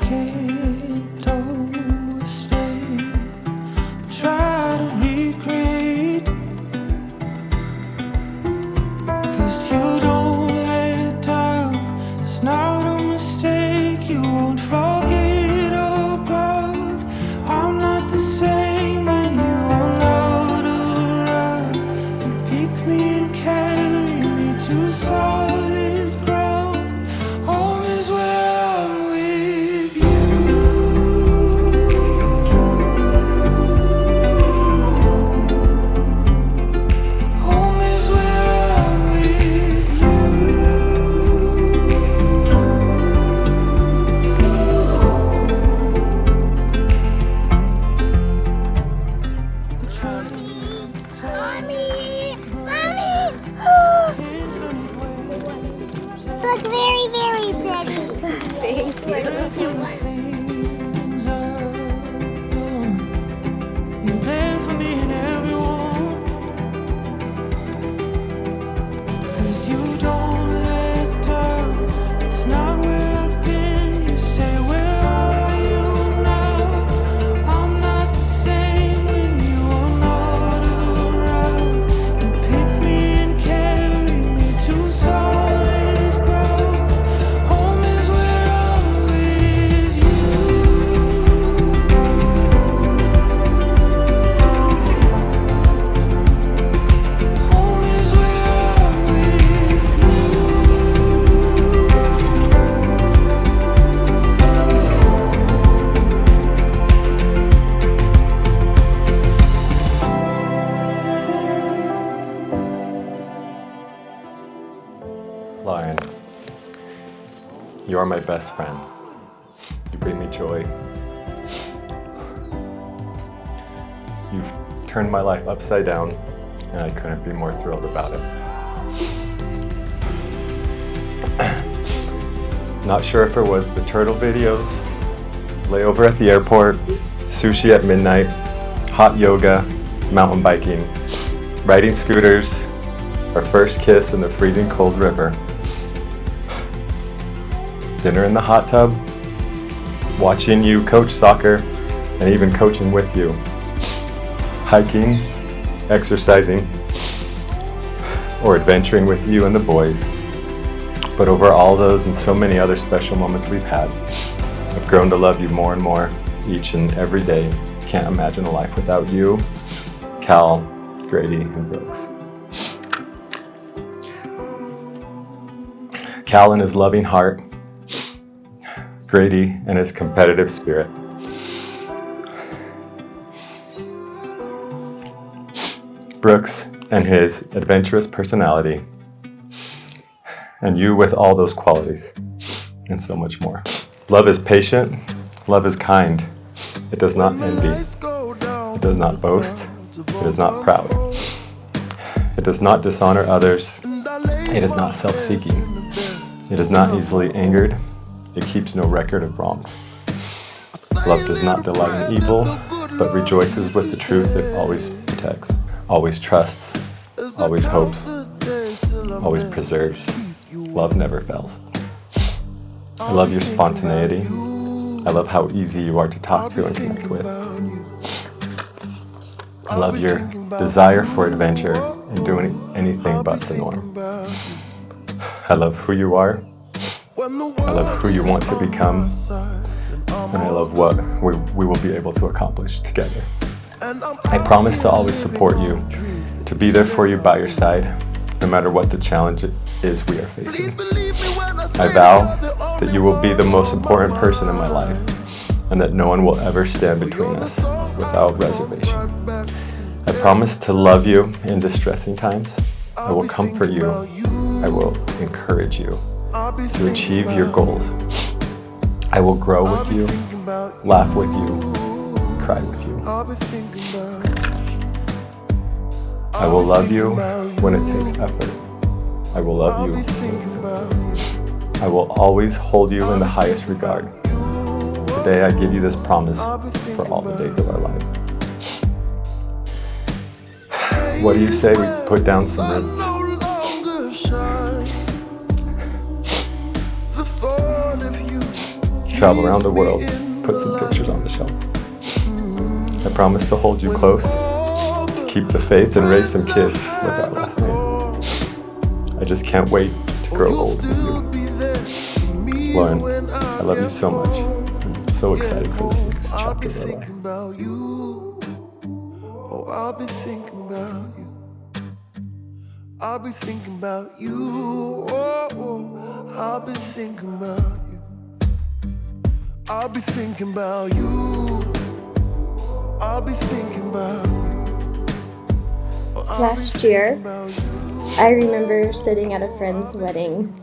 can't always stay. Try to recreate, 'cause you don't let down. It's not a mistake you won't forget about. I'm not the same when you are not around. You pick me and carry me to solid ground. Home is where I'm with you. Home is where I'm with you. The train takes Look very, very pretty. things I've done. You're there for me and everyone, 'cause you don't let down. It's not where I've been. You say, where are you now? I'm not the same when you are not around. You pick me and carry me to solid ground. Home is where I'm with you. Home is where I'm with you. Lion, you are my best friend. You bring me joy. You've turned my life upside down, and I couldn't be more thrilled about it. Not sure if it was the turtle videos, layover at the airport, sushi at midnight, hot yoga, mountain biking, riding scooters, our first kiss in the freezing cold river, dinner in the hot tub, watching you coach soccer, and even coaching with you, hiking, exercising, or adventuring with you and the boys. But over all those and so many other special moments we've had, I've grown to love you more and more each and every day. Can't imagine a life without you, Cal, Grady, and Brooks. Cal and his loving heart, Grady and his competitive spirit, Brooks and his adventurous personality, and you with all those qualities and so much more. Love is patient, love is kind, it does not envy, it does not boast, it is not proud, it does not dishonor others, it is not self-seeking, it is not easily angered, it keeps no record of wrongs. Love does not delight in evil, but rejoices with the truth. It always protects, always trusts, always hopes, always preserves. Love never fails. I love your spontaneity. I love how easy you are to talk to and connect with. I love your desire for adventure and doing anything but the norm. I love who you are. I love who you want to become. And I love what we will be able to accomplish together. I promise to always support you, to be there for you by your side, no matter what the challenge is we are facing. I vow that you will be the most important person in my life, and that no one will ever stand between us without reservation. I promise to love you in distressing times. I will comfort you. I will encourage you to achieve your goals. I will grow with you, laugh with you, cry with you. I will love you when it takes effort. I will love you when it's simple. I will always hold you in the highest regard. Today I give you this promise for all the days of our lives. What do you say we put down some roots? travel around the world, put some pictures on the shelf. I promise to hold you close, to keep the faith and raise some kids with our last name. I just can't wait to grow old with you. Lauren, I love you so much. I'm so excited for this next chapter of our lives. Oh, I'll be thinking about you. I'll be thinking about you. Oh, I'll be thinking about you. I'll be thinking about you. I'll be thinking about you. Last year, I remember sitting at a friend's wedding,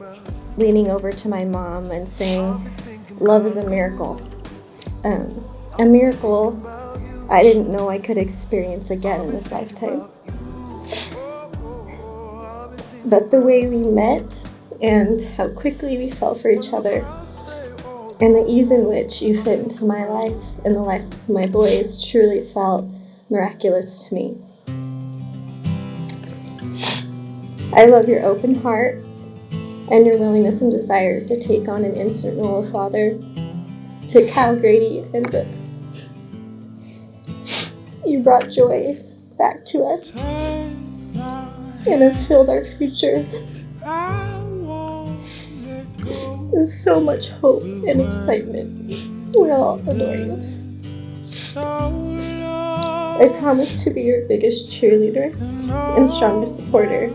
leaning over to my mom and saying, "Love is a miracle." A miracle I didn't know I could experience again in this lifetime. But the way we met and how quickly we fell for each other and the ease in which you fit into my life and the life of my boys truly felt miraculous to me. I love your open heart and your willingness and desire to take on an instant role of father to Kyle, Grady, and Brooks. You brought joy back to us and have filled our future with so much hope and excitement. We all adore you. I promise to be your biggest cheerleader and strongest supporter.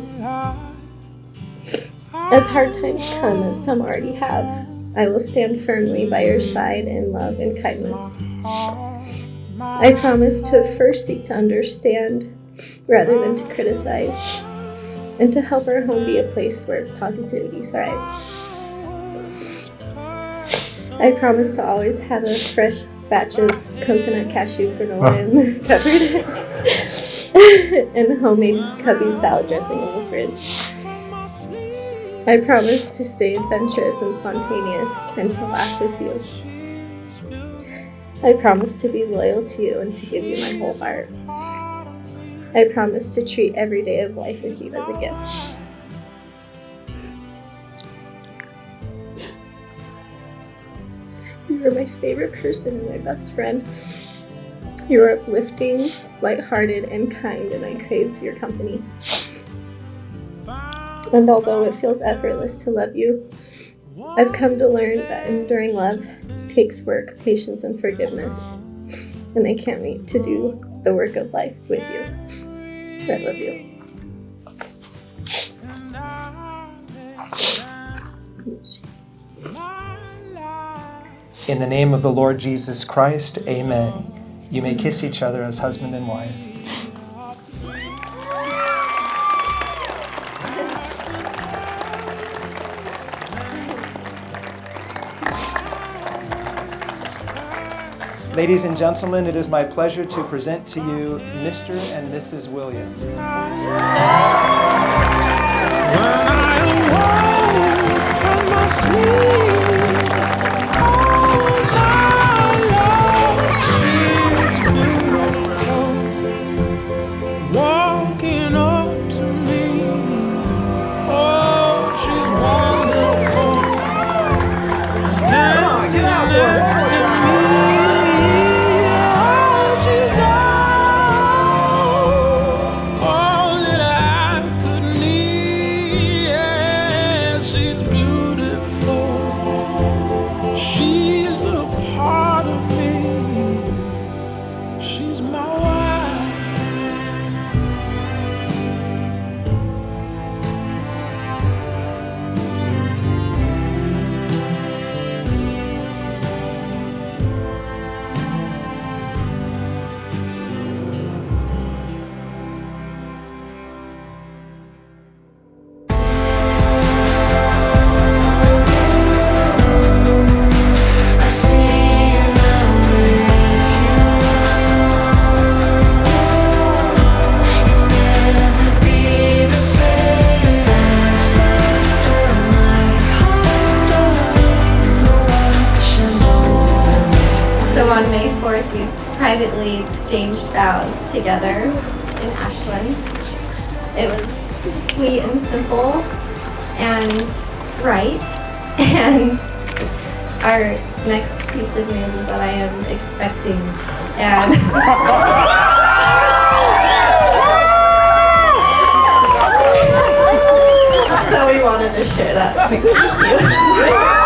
As hard times come, as some already have, I will stand firmly by your side in love and kindness. I promise to first seek to understand rather than to criticize, and to help our home be a place where positivity thrives. I promise to always have a fresh batch of coconut cashew granola in the cupboard and homemade Cubby salad dressing in the fridge. I promise to stay adventurous and spontaneous and to laugh with you. I promise to be loyal to you and to give you my whole heart. I promise to treat every day of life with you as a gift. You are my favorite person and my best friend. You are uplifting, lighthearted, and kind, and I crave your company. And although it feels effortless to love you, I've come to learn that enduring love takes work, patience, and forgiveness. And I can't wait to do the work of life with you. I love you. In the name of the Lord Jesus Christ, amen. You may kiss each other as husband and wife. Ladies and gentlemen, it is my pleasure to present to you Mr. and Mrs. Williams. When I awoke from my sleep, oh my Lord, she's beautiful, walking up to me. Oh, she's wonderful, standing next to me. On May 4th, we privately exchanged vows together in Ashland. It was sweet and simple and right, and our next piece of news is that I am expecting, and so we wanted to share that news with you.